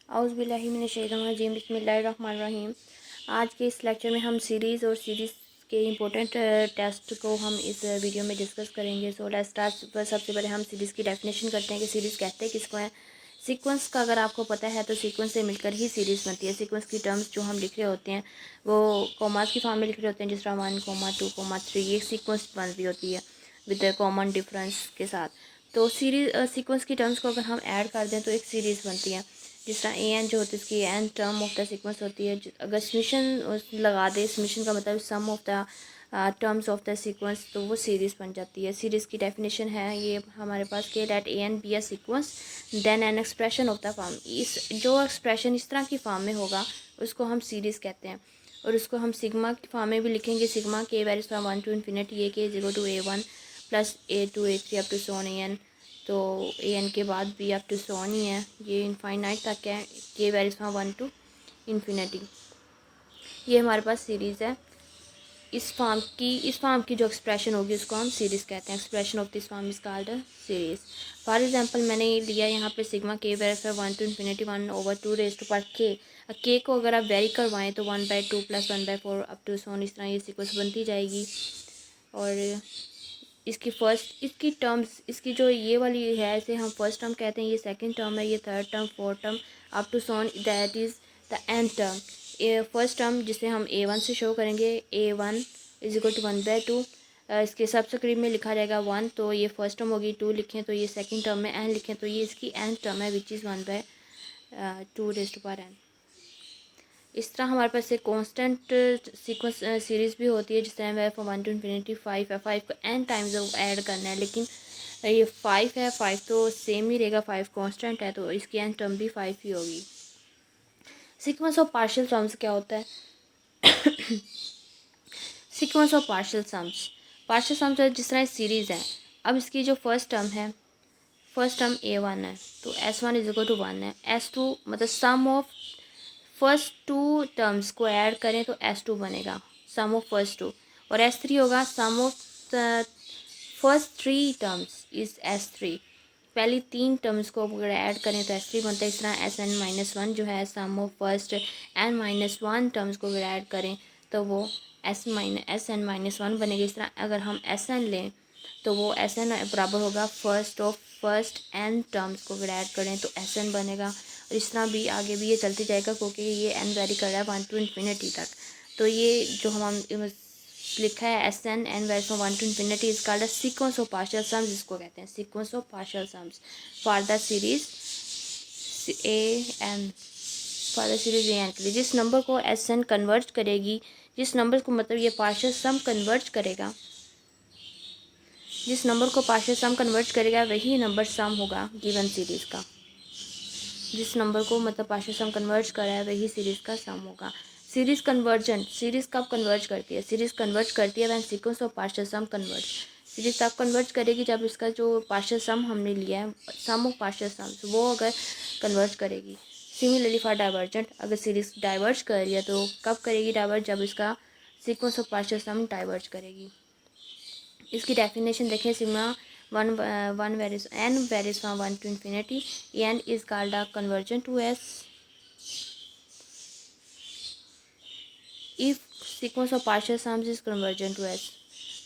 औज़ुबिल्लाहिमिनश्शैतानिर्रजीम बिस्मिल्लाहिर्रहमानिर्रहीम। आज के इस लेक्चर में हम सीरीज़ और सीरीज़ के इम्पोर्टेंट टेस्ट को हम इस वीडियो में डिस्कस करेंगे। So let's start. सबसे पहले हम सीरीज़ की डेफिनेशन करते हैं कि सीरीज़ कहते हैं किसको हैं। सीक्वेंस का अगर आपको पता है तो सीक्वेंस से मिलकर ही सीरीज़ बनती है। सीक्वेंस की टर्म्स जो हम लिख रहे होते हैं वो कॉमास की फॉर्म में लिख रहे होते हैं, जिस तरह 1, 2, 3 ये सीक्वेंस बन रही होती है विद कॉमन डिफरेंस के साथ। तो सीक्वेंस की टर्म्स को अगर हम ऐड कर दें तो एक सीरीज़ बनती है। जिस तरह ए एन जो होती है उसकी n term of the sequence होती है। अगर समीशन लगा दे, समीशन का मतलब sum of the terms of the sequence, तो वो सीरीज़ बन जाती है। सीरीज़ की डेफिनेशन है ये हमारे पास कि let a n be a sequence then an expression of the form. इस जो एक्सप्रेशन इस तरह की फॉर्म में होगा उसको हम सीरीज़ कहते हैं। और उसको हम सिग्मा की फॉर्म में भी लिखेंगे। Sigma k varies from 1 to infinity a k zero to A1 plus A2 A3 up to so on n. तो ए एन के बाद भी अप टू सो ऑन ही है, ये इनफाइनाइट तक है। के वेरीज फ्रॉम 1 to infinity। ये हमारे पास सीरीज़ है। इस फॉर्म की जो एक्सप्रेशन होगी उसको हम सीरीज़ कहते हैं। Expression of this form is called a series. For example मैंने ये लिया यहाँ पे sigma k varies from 1 to infinity 1/2 raise to power k को अगर आप वेरी करवाएं तो 1/2 plus 1/4 up to so on, इस तरह ये सीक्वेंस बनती जाएगी। और इसकी टर्म्स, इसकी जो ये वाली है इसे हम फर्स्ट टर्म कहते हैं, ये सेकंड टर्म है, ये third term, fourth term up to so on, that is the end term. First term जिसे हम A1 से शो करेंगे, A1 इज इक्वल टू 1/2। इसके सबस्क्रिप्ट में लिखा जाएगा 1, तो ये फर्स्ट टर्म होगी। 2 लिखें तो ये सेकंड टर्म में, एन लिखें तो ये इसकी एंड टर्म है which is 1/2 raise to power n. इस तरह हमारे पास एक कांस्टेंट सीक्वेंस सीरीज़ भी होती है, जिस तरह है फ्रॉम 1 to infinity 5 है। 5 को एन टाइम्स ऐड करना है, लेकिन ये 5 है, 5 तो सेम ही रहेगा, 5 कांस्टेंट है तो इसकी एन टर्म भी 5 ही होगी। सीक्वेंस ऑफ पार्शियल सम्स क्या होता है? सीक्वेंस ऑफ पार्शियल सम्स जिस तरह सीरीज़ है। अब इसकी जो फर्स्ट टर्म है, फर्स्ट टर्म A1 है तो S1 इज इक्वल टू 1 है। S2 मतलब सम ऑफ फर्स्ट 2 टर्म्स को ऐड करें तो S2 बनेगा, सम ऑफ फर्स्ट 2। और S3 होगा sum of first 3 terms is S3। पहली 3 टर्म्स को अगर ऐड करें तो S3 बनता है। इस तरह Sn-1 जो है sum of first n-1 terms को अगर ऐड करें तो वो Sn-1 बनेगी। इस तरह अगर हम Sn लें तो वो Sn बराबर होगा फर्स्ट n टर्म्स को अगर ऐड करें तो Sn बनेगा। और इस तरह भी आगे भी ये चलते जाएगा, क्योंकि ये n वेरी कर रहा है 1 to infinity तक। तो ये जो हम लिखा है Sn n varies from 1 to infinity is called a sequence of partial sums. इसको कहते हैं sequence of partial sums for the series an, for the series an के लिए जिस नंबर को Sn कन्वर्ट करेगी, जिस नंबर को मतलब ये पार्शियल सम कन्वर्ट करेगा, जिस नंबर को पार्शियल सम कन्वर्ट करेगा वही नंबर सम होगा गिवन सीरीज़ का। जिस नंबर को मतलब पार्शियल सम कन्वर्ट कर रहा है वही सीरीज़ का सम होगा। सीरीज़ कन्वर्जन, सीरीज़ कब कन्वर्ट करती है? सीरीज़ कन्वर्ट करती है when sequence of partial sum convert. Series तब कन्वर्ट करेगी जब इसका जो पार्शियल सम हमने लिया है, सम ऑफ पार्शियल सम्स, वो अगर कन्वर्ट करेगी। सिमिलरली फॉर डाइवर्जेंट, अगर सीरीज़ डाइवर्ज कर रही है तो कब करेगी डाइवर्ज? जब इसका sequence of partial sum diverge करेगी। इसकी डेफिनेशन देखें। Sigma one varies n varies from 1 to infinity, n is called a convergent to S if sequence of partial sums is convergent to S।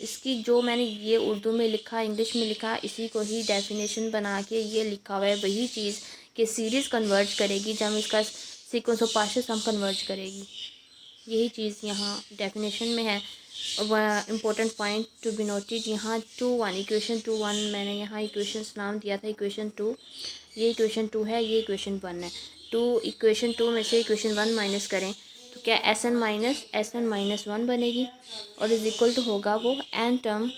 इसकी जो मैंने ये उर्दू में लिखा, इंग्लिश में लिखा, इसी को ही डेफिनेशन बना के ये लिखा हुआ है वही चीज़ कि सीरीज़ कन्वर्ज करेगी जब इसका sequence of partial sum converge करेगी। यही चीज़ यहाँ डेफिनेशन में है। Important point to be noted, यहाँ 2 1 इक्वेशन 2 1 मैंने यहाँ इक्वेशंस नाम दिया था इक्वेशन 2। ये इक्वेशन 2 है, ये इक्वेशन 1 है। इक्वेशन 2 में से इक्वेशन 1 माइनस करें तो क्या Sn-1 बनेगी और इज इक्वल टू होगा वो n term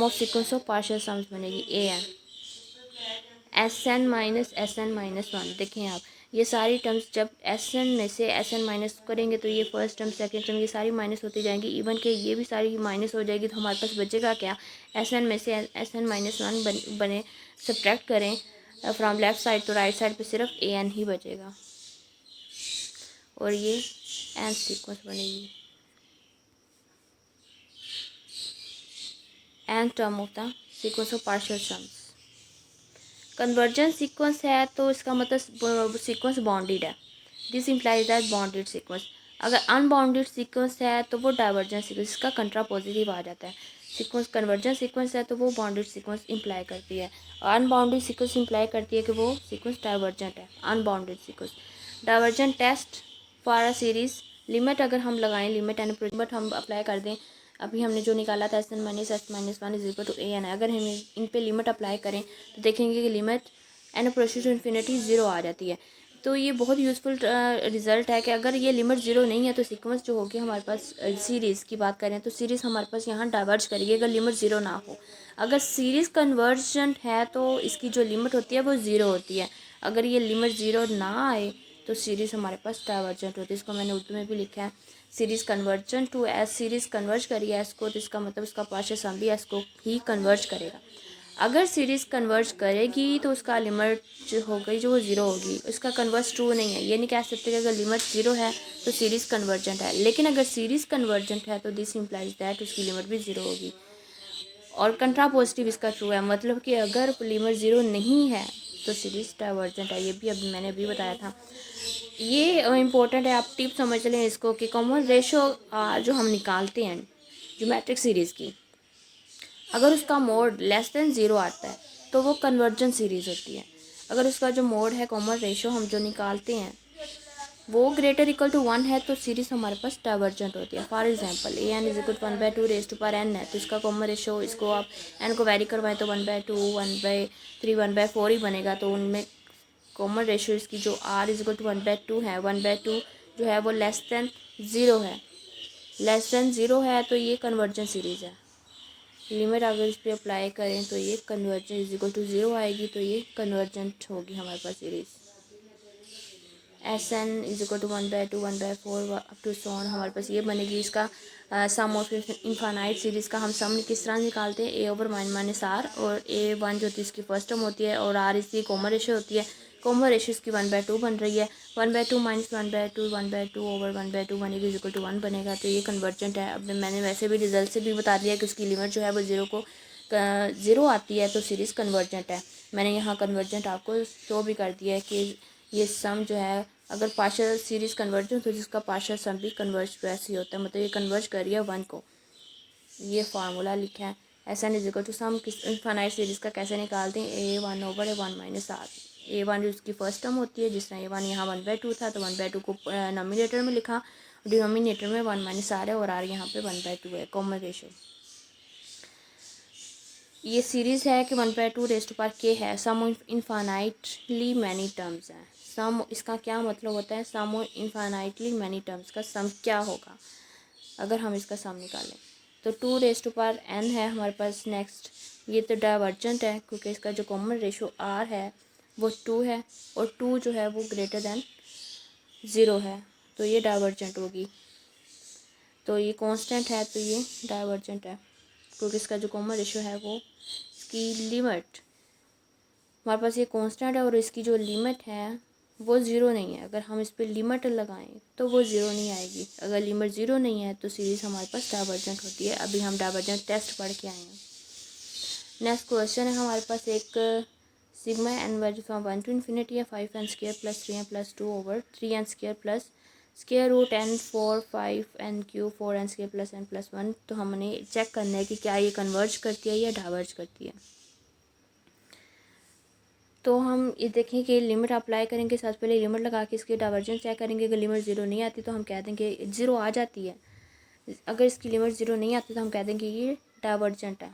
of sequence of partial sums बनेगी An। Sn-1 देखें आप, ये सारी टर्म्स जब Sn में से Sn माइनस करेंगे तो ये फर्स्ट टर्म सेकंड टर्म ये सारी माइनस होती जाएंगी, इवन के ये भी सारी माइनस हो जाएगी। तो हमारे पास बचेगा क्या? Sn में से Sn-1 बने, सब्ट्रैक्ट करें फ्रॉम लेफ़्ट साइड तो राइट साइड पे सिर्फ An ही बचेगा और ये एन सीक्वेंस बनेगी, n term of the sequence of partial sums. Convergence sequence है तो इसका मतलब सीक्वेंस बाउंडेड है, this implies that bounded sequence. अगर अनबाउंडेड सीक्वेंस है तो वो डाइवर्जेंट सीक्वेंस, इसका कंट्रा पॉजिटिव आ जाता है। सीक्वेंस कन्वर्जेंट सीक्वेंस है तो वो बाउंडेड सीक्वेंस इम्प्लाई करती है, और अनबाउंडेड सीक्वेंस इम्प्लाई करती है कि वो सीक्वेंस डाइवर्जेंट है। Unbounded sequence divergent test for a series, limit अगर हम लगाएं, लिमिट एंड लिमिट हम अप्लाई कर दें, अभी हमने जो निकाला था s n minus s minus one is equal to a n, अगर हम इन पे लिमिट अप्लाई करें तो देखेंगे कि limit n approaches to infinity zero आ जाती है। तो ये बहुत यूज़फुल रिज़ल्ट है कि अगर ये लिमिट ज़ीरो नहीं है तो सीक्वेंस जो होगी हमारे पास, सीरीज़ की बात करें तो सीरीज़ हमारे पास यहाँ डाइवर्ज करेगी अगर लिमिट ज़ीरो ना हो। अगर सीरीज़ कन्वर्जेंट है तो इसकी जो लिमिट होती है वो ज़ीरो होती है। अगर ये लिमिट ज़ीरो ना आए तो सीरीज़ हमारे पास डाइवर्जेंट होती है। इसको मैंने उर्दू में भी लिखा है, series convergent to s, series converge करिए एस को, तो इसका मतलब इसका पार्शियल सम भी एस को ही कन्वर्ज करेगा। अगर सीरीज़ कन्वर्ज करेगी तो उसका लिमिट जो हो गई जो वो ज़ीरो होगी, इसका कन्वर्स ट्रू नहीं है। ये नहीं कह सकते कि अगर लिमिट ज़ीरो है तो सीरीज़ कन्वर्जेंट है, लेकिन अगर सीरीज़ कन्वर्जेंट है तो दिस इम्प्लाइज दैट उसकी लिमिट भी ज़ीरो होगी। और कंट्रा पॉजिटिव इसका ट्रू है, मतलब कि अगर लिमिट ज़ीरो नहीं है तो सीरीज़ डाइवर्जेंट है। ये भी अभी मैंने अभी बताया था, ये इम्पोर्टेंट है, आप टिप समझ लें इसको कि कॉमन रेशो जो हम निकालते हैं ज्योमेट्रिक सीरीज़ की, अगर उसका मोड लेस देन ज़ीरो आता है तो वो कन्वर्जेंट सीरीज़ होती है। अगर उसका जो मोड है कॉमन रेशो हम जो निकालते हैं वो ग्रेटर इक्वल टू वन है तो सीरीज़ हमारे पास डाइवर्जेंट होती है। For example a n is equal to one by two raise to power n है, तो इसका कॉमन रेशो, इसको आप एन को वेरी करवाएं तो one by two, one by three, one by four ही बनेगा। तो उनमें कॉमन रेशो इसकी जो r is equal to one by two है, वन बाई टू जो है वो लेस दैन ज़ीरो है, लेस दैन ज़ीरो है तो ये कन्वर्जेंट सीरीज़ है। लिमिट अगर इस पर अप्लाई करें तो ये convergent is equal to zero आएगी, तो ये कन्वर्जेंट होगी हमारे पास series. S n is equal to one by two, one by four up to so on हमारे पास ये बनेगी। इसका सम ऑफ इनफाइनाइट सीरीज़ का हम सम किस तरह निकालते हैं, ए ओवर माइनस आर, और ए वन जो होती है इसकी फर्स्ट टर्म होती है और आर इसकी कॉमन रेशो होती है। कॉमन रेशो इसकी वन बाई टू बन रही है, one by to minus one by two, one by to over one by to बनेगी इज इक्वल टू वन बनेगा, तो ये कन्वर्जेंट है। अब मैंने वैसे भी रिजल्ट से भी बता दिया कि उसकी लिमिट जो है वो ज़ीरो आती है तो सीरीज़ कन्वर्जेंट है। मैंने यहाँ कन्वर्जेंट आपको शो भी कर दिया है कि ये सम जो है अगर पार्शियल सीरीज़ कन्वर्जेंट तो जिसका पार्शियल सम भी कन्वर्ज वैसे ही होता है, मतलब ये कन्वर्ज कर रही है वन को। ये फार्मूला लिखा है S n is equal to sum किस इनफाइनाइट सीरीज़ का कैसे निकालते हैं, a one over a one minus r. A one उसकी फर्स्ट टर्म होती है, जिस तरह ए वन यहाँ वन बाई टू था तो वन बाई टू को नोमिनेटर में लिखा, डिनोमिनेटर में वन माइनस आर है और आर यहाँ पे वन बाई टू है, कॉमन रेशो। ये सीरीज़ है कि one by two raise to power k है, सम इनफाइनाइटली मैनी टर्म्स है। सम इसका क्या मतलब होता है, सम इनफाइनाइटली मैनी टर्म्स का सम क्या होगा अगर हम इसका सम निकालें, तो two raise to power n है हमारे पास। नेक्स्ट ये तो डाइवर्जेंट है क्योंकि इसका जो कॉमन रेशो आर है वो टू है और टू जो है वो ग्रेटर दैन ज़ीरो है तो ये डाइवर्जेंट होगी। तो ये कांस्टेंट है तो ये डाइवर्जेंट है क्योंकि इसका जो कॉमन रेशो है वो इसकी लिमिट हमारे पास ये कांस्टेंट है और इसकी जो लिमिट है वो ज़ीरो नहीं है। अगर हम इस पर लिमिट लगाएं तो वो ज़ीरो नहीं आएगी। अगर लिमिट ज़ीरो नहीं है तो सीरीज़ हमारे पास डाइवर्जेंट होती है। अभी हम डाइवर्जेंट टेस्ट पढ़ के आए हैं। नेक्स्ट क्वेश्चन है हमारे पास एक sigma n value from one to infinity है, five n square plus three n plus two over three n square plus square root n four five n q four n square plus n plus one. तो हमने check करना है कि क्या ये converge करती है या डाइवर्ज करती है। तो हम ये देखें कि लिमिट अप्लाई करेंगे, सबसे पहले लिमिट लगा के इसकी डाइवर्जेंस चेक करेंगे। अगर लिमिट ज़ीरो नहीं आती तो हम कह देंगे ज़ीरो आ जाती है। अगर इसकी लिमिट ज़ीरो नहीं आती तो हम कह देंगे ये डाइवर्जेंट है।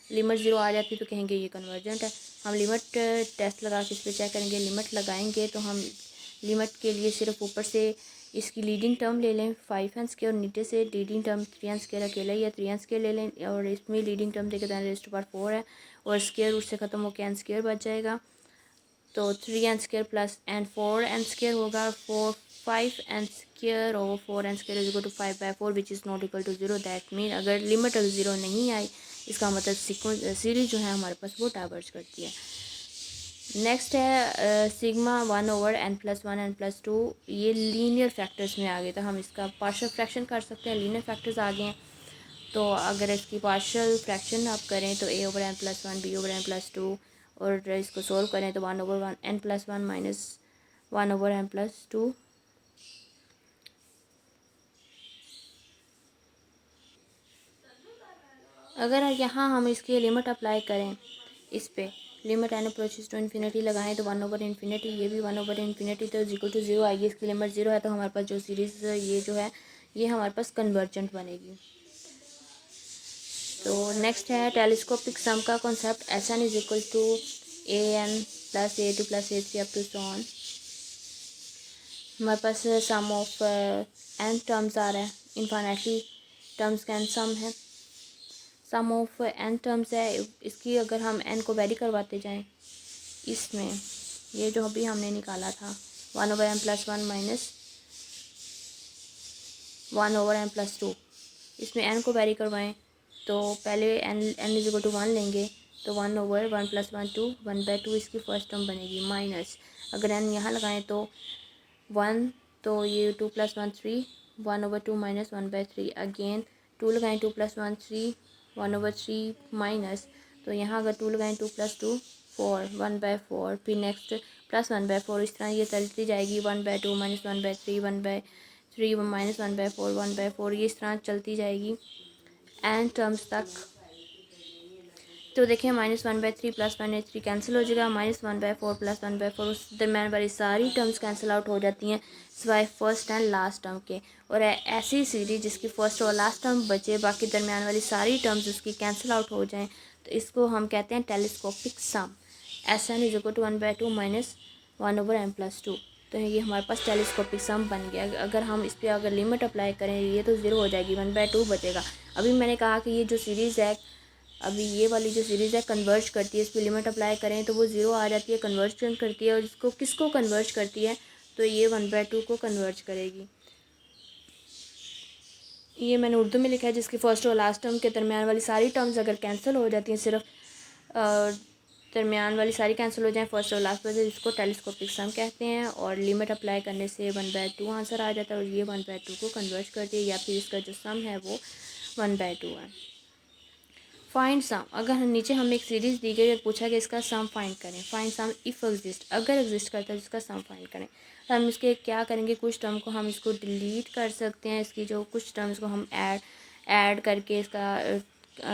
लिमिट ज़ीरो आ जाती तो कहेंगे ये कन्वर्जेंट है। हम लिमिट टेस्ट लगा के इस पर चेक करेंगे। लिमिट लगाएंगे तो हम लिमिट के लिए सिर्फ ऊपर से इसकी लीडिंग टर्म ले लें फाइव एन स्क्वायर और नीचे से leading term three n square अकेला या थ्री एन स्क्वायर ले लें और इसमें लीडिंग टर्म देखे तो रेज़ टू पावर फोर है और स्क्वायर रूट से ख़त्म होकर एन स्क्वायर बच जाएगा। तो three n square plus n four n square होगा, फोर फाइव एन स्क्वायर और four n square is equal to five by four which is not equal to zero. That mean अगर limit अगर zero नहीं आई इसका मतलब sequence series जो है हमारे पास वो डाइवर्ज करती है। नेक्स्ट है sigma one over n plus one n plus two, ये लीनियर फैक्टर्स में आ गए तो हम इसका पार्शियल फ्रैक्शन कर सकते हैं। लीनियर फैक्टर्स आ गए हैं तो अगर इसकी पार्शियल फ्रैक्शन आप करें तो a over n plus one, b over n plus two और इसको सोल्व करें तो 1/(n+1 - 1/(n+2) अगर यहाँ हम इसकी लिमिट अप्लाई करें, इस पे limit n approaches to infinity लगाएं तो 1/∞, ये भी 1/∞, तो = 0 आएगी। इसकी लिमिट 0 है तो हमारे पास जो सीरीज़ ये जो है ये हमारे पास कन्वर्जेंट बनेगी। तो नेक्स्ट है टेलीस्कोपिक सम का concept. Sn = an + a2 + a3 up to so on. हमारे पास सम ऑफ n टर्म्स आ रहा है, इनफाइनाइटली टर्म्स का n सम है। सम ऑफ n टर्म्स है, इसकी अगर हम n को वेरी करवाते जाएं, इसमें ये जो अभी हमने निकाला था 1/(n+1 - 1/(n+2), इसमें n को वेरी करवाएं तो पहले n = 1 लेंगे तो 1/(1+1 2 1/2 इसकी फर्स्ट टर्म बनेगी, माइनस अगर n यहाँ लगाएं तो 1, तो ये 2 + 1 3 1/2 - 1/3, अगेन 2 लगाएं 2 + 1 3 1/3 माइनस, तो यहाँ अगर 2 लगाएं 2 + 2 4 1/4, फिर नेक्स्ट प्लस 1/4, इस तरह ये चलती जाएगी 1/2 - 1/3 1/3 -1/4 1/4, ये इस तरह चलती जाएगी n टर्म्स तक। तो देखिए -1/3 + 1/3 कैंसिल हो जाएगा, -1/4 + 1/4, उस दरम्यान वाली सारी टर्म्स कैंसिल आउट हो जाती हैं सिवाय फर्स्ट एंड लास्ट टर्म के। और ऐसी सीरीज जिसकी फर्स्ट और लास्ट टर्म बचे, बाकी दरम्यान वाली सारी टर्म्स उसकी कैंसिल आउट हो जाएं, तो इसको हम कहते हैं टेलीस्कोपिक सम। Sn = 1/2 - 1/n+2। तो ये हमारे पास टेलीस्कोपिक सम बन गया। अगर हम इस पर अगर लिमिट अप्लाई करें ये तो 0 हो जाएगी, 1/2 बचेगा। अभी मैंने कहा कि ये जो सीरीज़ है, अभी ये वाली जो सीरीज़ है कन्वर्ज करती है, इस पर लिमिट अप्लाई करें तो वो 0 आ जाती है, कन्वर्ज करती है। और इसको किसको कन्वर्ज करती है, तो ये 1/2 को कन्वर्ज करेगी। ये मैंने उर्दू में लिखा है, जिसकी फर्स्ट और लास्ट टर्म के दरमियान वाली सारी टर्म्स अगर कैंसिल हो जाती हैं, सिर्फ दरमियान वाली सारी कैंसिल हो जाएं फर्स्ट और लास्ट वजह, इसको टेलीस्कोपिक सम कहते हैं। और लिमिट अप्लाई करने से 1/2 आंसर आ जाता है और ये 1/2 को कन्वर्ट करती है, या फिर इसका जो सम है वो 1/2 है। फाइंड सम, अगर नीचे हमें एक सीरीज़ दी गई और पूछा कि इसका सम फाइंड करें। फाइंड सम इफ़ एग्जिस्ट, अगर एग्जिस्ट करता है इसका सम फाइंड करें। तो हम इसके क्या करेंगे, कुछ टर्म को हम इसको डिलीट कर सकते हैं, इसकी जो कुछ टर्म्स को हम ऐड करके इसका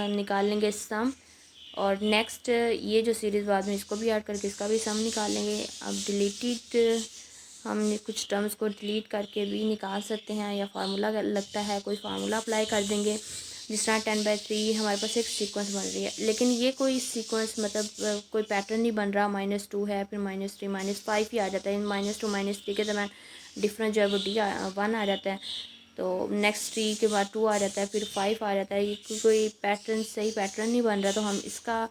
निकाल लेंगे सम। और नेक्स्ट ये जो सीरीज़ बाद में इसको भी ऐड करके इसका भी सम निकाल लेंगे। अब डिलीटेड हम कुछ टर्म्स को डिलीट करके भी निकाल सकते हैं, या फार्मूला लगता है कोई फार्मूला अप्लाई कर देंगे। जिस तरह 10/3 हमारे पास एक सीक्वेंस बन रही है, लेकिन ये कोई सीक्वेंस मतलब कोई पैटर्न नहीं बन रहा। -2 है, फिर -3 -5 ही आ जाता है। इन -2 -3 के दरम्यान डिफरेंस जो है वो 1 आ जाता है। तो नेक्स्ट 3 के बाद 2 आ जाता है, फिर 5 आ जाता है। ये कोई पैटर्न सही पैटर्न नहीं बन रहा। तो हम इसका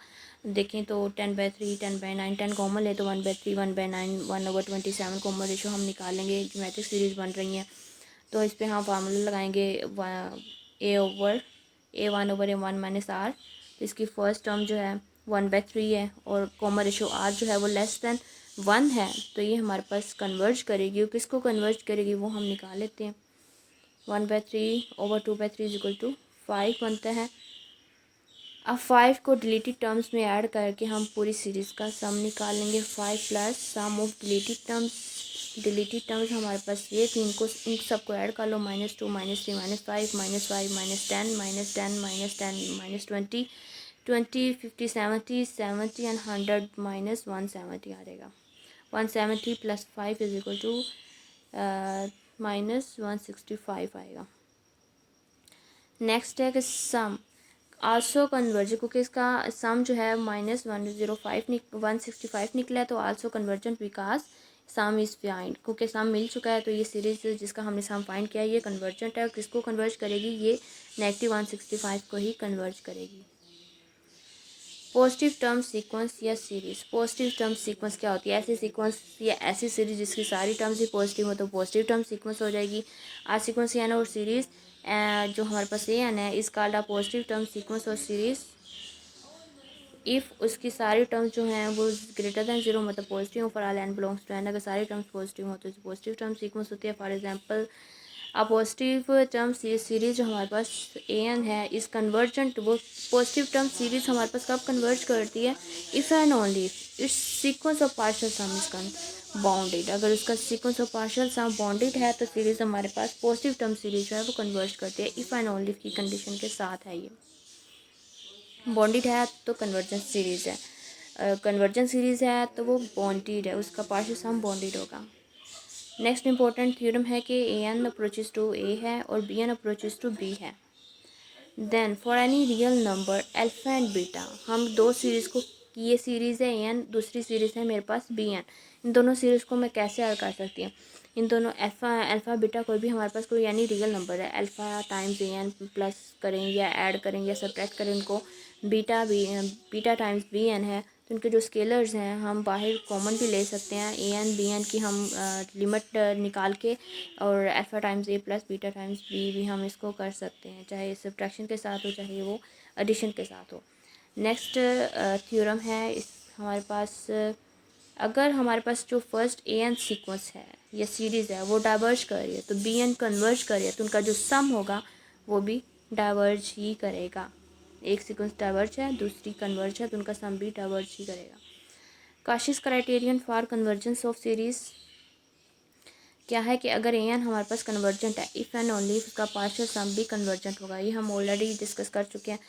देखें तो 10/3 10/9 10 कॉमन ले तो 1/3 1/9 1/27 कॉमन रेशो हम निकालेंगे। ज्योमेट्रिक सीरीज़ बन रही हैं, तो इस पर हम फार्मूला लगाएंगे a/1/m1 - r। तो इसकी फ़र्स्ट टर्म जो है 1/3 है और कॉमन रेशो r जो है वो <1 है, तो ये हमारे पास कन्वर्ज करेगी। और किसको कन्वर्ज करेगी वो हम निकाल लेते हैं। 1/3/2/3 = 5 बनता है। अब 5 को डिलीटेड टर्म्स में ऐड करके हम पूरी सीरीज़ का सम निकाल लेंगे। 5 plus sum of deleted terms. Deleted terms हमारे पास ये थी, इन सबको ऐड कर लो। -2 -3 -5 -5 -10 -10 -10 -20 20 50 70 70 एंड 100 -170 आ जाएगा। 170 + 5 = -165 आएगा। नेक्स्ट है कि सम आल्सो कन्वर्ज, क्योंकि इसका सम जो है -165 निकला है, तो also convergent because some is find, क्योंकि सम मिल चुका है। तो ये सीरीज़ जिसका हमने सम फाइंड किया है ये कन्वर्जेंट है। और किसको कन्वर्ज करेगी, ये -165 को ही कन्वर्ज करेगी। पॉजिटिव टर्म सीक्वेंस या सीरीज़। पॉजिटिव टर्म सीक्वेंस क्या होती है, ऐसी सीक्वेंस या ऐसी सीरीज़ जिसकी सारी टर्म्स ही पॉजिटिव हो तो पॉजिटिव टर्म सीक्वेंस हो जाएगी। आर सीक्वेंस एन और सीरीज़ जो हमारे पास ए एन है इस called a positive term sequence और सीरीज़ इफ़ उसकी सारी टर्म्स जो हैं वो >0 मतलब पॉजिटिव हो। For all n belongs to n, अगर सारी टर्म्स पॉजिटिव हो तो पॉजिटिव टर्म सीक्वेंस होती है। फॉर एग्जांपल अब पॉजिटिव टर्म सीरीज जो हमारे पास an है इस कन्वर्जेंट, वो पॉजिटिव टर्म सीरीज हमारे पास कब कन्वर्ज करती है, if and only its sequence of partial sum is bounded. अगर उसका sequence of partial sum bounded है तो सीरीज हमारे पास पॉजिटिव टर्म सीरीज जो है वो कन्वर्ज करती है, इफ़ एंड ओनली की कंडीशन के साथ है। ये बॉन्डेड है तो कन्वर्जेंस सीरीज है, कन्वर्जेंस सीरीज है तो वो बॉन्डेड है, उसका पार्शियल सम बॉन्डेड होगा। नेक्स्ट इंपॉर्टेंट थ्योरम है कि a n approaches to a है और b n approaches to b है। Then for any real number alpha and beta, हम दो सीरीज़ को, ये सीरीज़ है ए एन, दूसरी सीरीज़ है मेरे पास बी एन, इन दोनों सीरीज़ को मैं कैसे हल कर सकती हूँ। इन दोनों अल्फ़ा बीटा कोई भी हमारे पास कोई यानी रियल नंबर है, alpha times A N plus करें या ऐड करें या सब्ट्रैक्ट करें उनको, बीटा टाइम्स बी एन है तो उनके जो स्केलर्स हैं हम बाहर कॉमन भी ले सकते हैं, ए एन बी एन की हम लिमिट निकाल के, और अल्फ़ा टाइम्स ए प्लस बीटा टाइम्स बी भी हम इसको कर सकते हैं, चाहे सब्ट्रैक्शन के साथ हो चाहे वो एडिशन के साथ हो। नेक्स्ट थ्योरम है इस हमारे पास, अगर हमारे पास जो फर्स्ट ए एन सीक्वेंस है या सीरीज़ है वो डाइवर्ज कर रही है तो बी एन कन्वर्ज कर रही है तो उनका जो सम होगा वो भी डाइवर्ज ही करेगा। एक सीक्वेंस डाइवर्ज है दूसरी कन्वर्ज है तो उनका सम भी डाइवर्ज ही करेगा। Cauchy's criterion for convergence of series क्या है कि अगर ए एन हमारे पास कन्वर्जेंट है, इफ़ एंड ओनली उसका पार्शियल सम भी कन्वर्जेंट होगा, ये हम ऑलरेडी डिस्कस कर चुके हैं।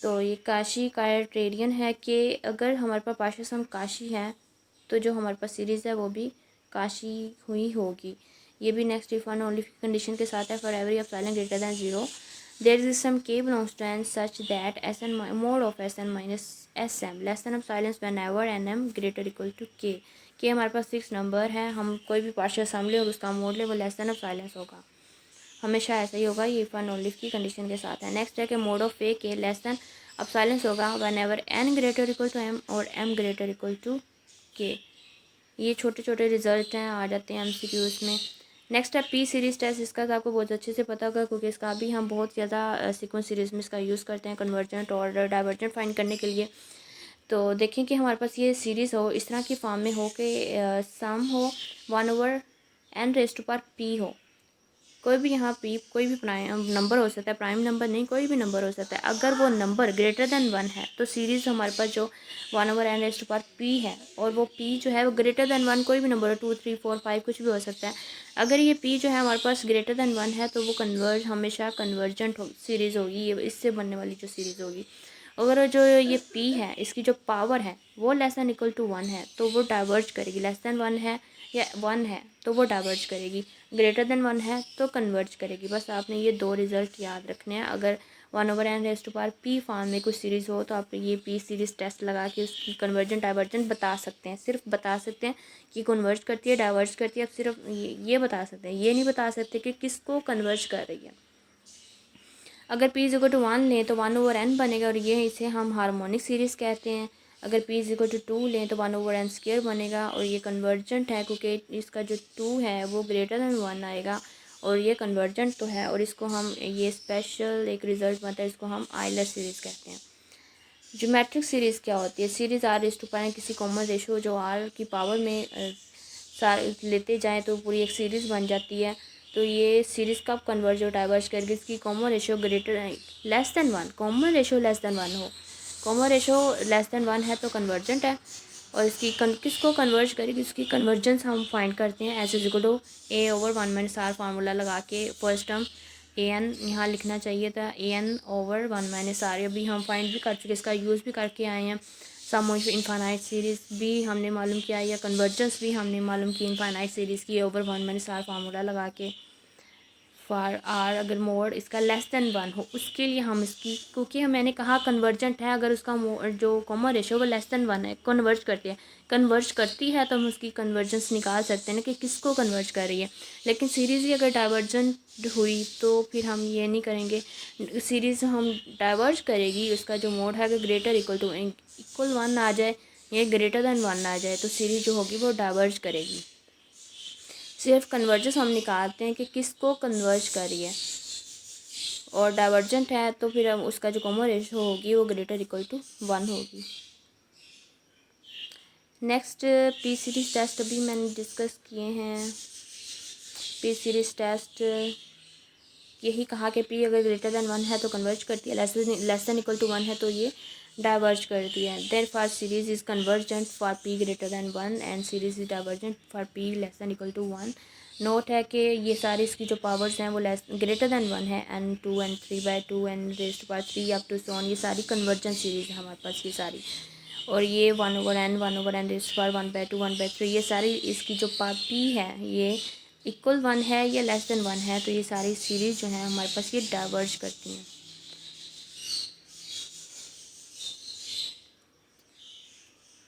तो ये काशी क्राइटेरियन है कि अगर हमारे पास पार्शियल सम काशी है तो जो हमारे पास सीरीज़ है वो भी काशी हुई होगी। ये भी next if and only condition के साथ है, for every epsilon greater than 0 there is some k belongs to n such that sn mod of sn minus sm less than epsilon whenever nm greater equal to k हमारे पास fix number है, हम कोई भी partial सम ले और उसका mode ले वो लेस देन एप्सिलॉन होगा, हमेशा ऐसा ही होगा, ये इफ एंड ओनली की कंडीशन के साथ है। नेक्स्ट है कि mode of a k less than epsilon होगा whenever n greater equal to m और m greater equal to k। ये छोटे छोटे रिजल्ट हैं, आ जाते हैं एमसीक्यूज में। नेक्स्ट है पी सीरीज़ टेस्ट, इसका तो आपको बहुत अच्छे से पता होगा क्योंकि इसका भी हम बहुत ज़्यादा सीक्वेंस सीरीज़ में इसका यूज़ करते हैं कन्वर्जेंट और डाइवर्जेंट फाइंड करने के लिए। तो देखें कि हमारे पास ये सीरीज़ हो इस तरह की फॉर्म में हो कि सम हो 1/n⁻p हो, कोई भी यहाँ पी कोई भी प्राइम नंबर हो सकता है, प्राइम नंबर नहीं कोई भी नंबर हो सकता है। अगर वो नंबर ग्रेटर देन 1 है तो सीरीज़ हमारे पास जो 1/n⁻p है और वो p जो है वो ग्रेटर देन 1 कोई भी नंबर हो, 2 3 4 5 कुछ भी हो सकता है। अगर ये p जो है हमारे पास ग्रेटर देन 1 है तो वो हमेशा कन्वर्जेंट सीरीज़ होगी, ये इससे बनने वाली जो सीरीज़ होगी। अगर जो ये p है इसकी जो पावर है वो लेस दैन इक्वल टू 1 है तो वो डाइवर्ज करेगी, लेस दैन 1 है या 1 है तो वो डाइवर्ज करेगी, ग्रेटर देन 1 है तो कन्वर्ज करेगी। बस आपने ये दो रिज़ल्ट याद रखने हैं। अगर 1/n⁻p फॉर्म में कुछ सीरीज़ हो तो आप ये p सीरीज़ टेस्ट लगा के उसकी कन्वर्जेंट डाइवर्जेंट बता सकते हैं, सिर्फ बता सकते हैं कि कन्वर्ज करती है डाइवर्ज करती है, आप सिर्फ ये बता सकते हैं, ये नहीं बता सकते कि किसको कन्वर्ज कर रही है। अगर p इक्वल टू 1 लें तो 1/n बनेगा और ये इसे हम हार्मोनिक सीरीज़ कहते हैं। अगर p इक्वल टू 2 लें तो 1/n² बनेगा और ये कन्वर्जेंट है क्योंकि इसका जो 2 है वो ग्रेटर दैन 1 आएगा और ये कन्वर्जेंट तो है, और इसको हम ये स्पेशल एक रिज़ल्ट बनता है, इसको हम आइलर सीरीज़ कहते हैं। ज्योमेट्रिक सीरीज़ क्या होती है, सीरीज़ r⁻n किसी कॉमन रेशो जो r की पावर में लेते जाएँ तो पूरी एक सीरीज़ बन जाती है। तो ये सीरीज़ कब कन्वर्ज और डाइवर्ज करेगी, इसकी common ratio greater less than 1, common ratio less than 1 हो, कॉमन रेशो लेस देन 1 है तो कन्वर्जेंट है, और इसकी किसको कन्वर्ज करेगी, इसकी कन्वर्जेंस हम फाइंड करते हैं s is equal to a/1 - r formula लगा के। फर्स्ट टर्म an यहाँ लिखना चाहिए था, an/1 - r, अभी हम फाइंड भी कर चुके, इसका यूज़ भी करके आए हैं। सम ऑफ इनफाइनाइट सीरीज़ भी हमने मालूम किया या कन्वर्जेंस भी हमने मालूम की इनफाइनाइट सीरीज़ की a/1 - r फार्मूला लगा के। फॉर आर अगर मोड इसका लेस देन 1 हो उसके लिए हम इसकी, क्योंकि मैंने कहा कन्वर्जेंट है, अगर उसका जो कॉमन रेशो वो लेस देन 1 है, कन्वर्ज करती है तो हम उसकी कन्वर्जेंस निकाल सकते हैं ना कि किसको कन्वर्ज कर रही है। लेकिन सीरीज़ ही अगर डाइवर्जेंट हुई तो फिर हम ये नहीं करेंगे, सीरीज़ हम डाइवर्ज करेगी, उसका जो मोड है अगर ग्रेटर इक्वल 1 आ जाए या ग्रेटर दैन 1 आ जाए तो सीरीज़ जो होगी वो डाइवर्ज करेगी। सिर्फ कन्वर्जेंस हम निकालते हैं कि किसको कन्वर्ज कर रही है, और डाइवर्जेंट है तो फिर हम उसका जो कॉमन रेशो होगी वो ग्रेटर इक्वल टू 1 होगी। नेक्स्ट पी सीरीज़ टेस्ट अभी मैंने डिस्कस किए हैं। पी सीरीज़ टेस्ट यही कहा कि पी अगर ग्रेटर दैन 1 है तो कन्वर्ज करती है, लेस दैन इक्वल टू 1 है तो ये डाइवर्ज करती है। Therefore series is convergent for p greater than 1 and series is divergent for p less than equal to 1। Note है कि ये सारी इसकी जो पावर्स हैं वो लेस ग्रेटर दैन 1 है, n2 n3/2 n⁻3 up to so on, ये सारी कन्वर्जेंट सीरीज़ है हमारे पास ये सारी। और ये 1/n 1/n⁻1/2 1/3 ये सारी इसकी जो पी है ये इक्वल 1 है या लेस दैन 1 है, तो ये सारी सीरीज़ जो है हमारे पास ये डाइवर्ज करती हैं।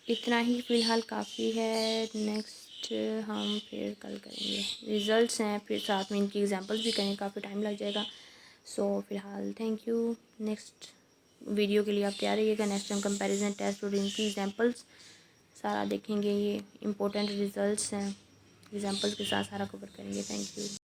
इतना ही फ़िलहाल काफ़ी है। नेक्स्ट हम फिर कल करेंगे रिज़ल्ट्स हैं, फिर साथ में इनकी एग्जांपल्स भी करेंगे, काफ़ी टाइम लग जाएगा। सो फ़िलहाल थैंक यू। नेक्स्ट वीडियो के लिए आप तैयार रहिएगा। नेक्स्ट टाइम कंपैरिजन टेस्ट और इनकी एग्जांपल्स सारा देखेंगे। ये इम्पोर्टेंट रिज़ल्ट्स हैं, एग्जांपल्स के साथ सारा कवर करेंगे। Thank you.